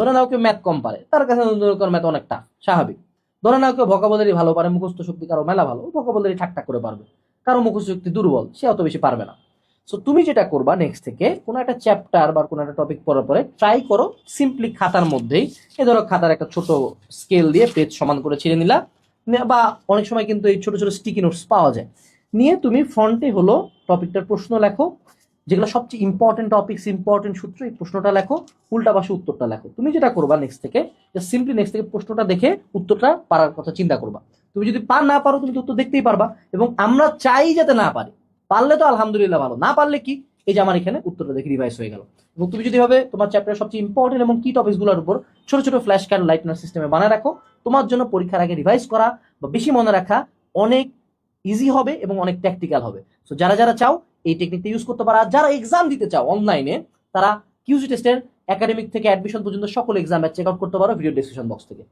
ধরে নাও কেউ ম্যাথ কম পারে, তার কাছে ম্যাথ অনেক টাফ, স্বাভাবিক। ধরে নাও কেউ ভোকাবুলারি ভালো পারে, মুখস্থ শক্তি কারো মেলা ভালো, ভোকাবুলারি ঠাকঠাক করে পারবে। কারো মুখস্থ শক্তি দুর্বল, সে অত বেশি পারবে না। সো তুমি যেটা করবা নেক্সট থেকে কোনো একটা চ্যাপ্টার বা কোনো একটা টপিক পড়ার পরে ট্রাই করো সিম্পলি খাতার মধ্যেই, এ ধরো খাতার একটা ছোট স্কেল দিয়ে পেজ সমান করে ছিঁড়ে নিলা, বা অনেক সময় কিন্তু এই ছোট ছোট স্টিকি নোটস পাওয়া যায়, নিয়ে তুমি ফ্রন্টে হলো টপিকটার প্রশ্ন লেখো, যেগুলো সবচেয়ে ইম্পর্টেন্ট টপিকস, ইম্পর্টেন্ট সূত্র, এই প্রশ্নটা লেখো, উল্টা পাশে উত্তরটা লেখো। তুমি যেটা করবা নেক্সট থেকে, সিম্পলি নেক্সট থেকে প্রশ্নটা দেখে উত্তরটা পারার কথা চিন্তা করবা। তুমি যদি না পারো, তুমি তো উত্তর দেখতেই পারবা। এবং আমরা চাই যাতে না পারি, পারলে তো আলহামদুলিল্লাহ ভালো, না পারলে কি, এই যে আমার এখানে উত্তরটা দেখে রিভাইজ হয়ে গেল। এবং তুমি যদি ভাবে তোমার চ্যাপ্টারের সবচেয়ে ইম্পর্টেন্ট এবং কি টপিকস গুলোর উপর ছোট ছোট ফ্ল্যাশ কার্ড লাইটনার সিস্টেমে বানায় রাখো, তোমার জন্য পরীক্ষার আগে রিভাইজ করা বা বেশি মনে রাখা অনেক ইজি হবে এবং অনেক প্র্যাকটিক্যাল হবে। সো যারা যারা চাও এই টেকনিকটা ইউজ করতে পারো। আর যারা এক্সাম দিতে চাও অনলাইনে, তারা কিউজি টেস্টের একাডেমিক থেকে অ্যাডমিশন পর্যন্ত সকল এক্সাম চেক আউট করতে পারো ভিডিও ডেসক্রিপশন বক্স থেকে।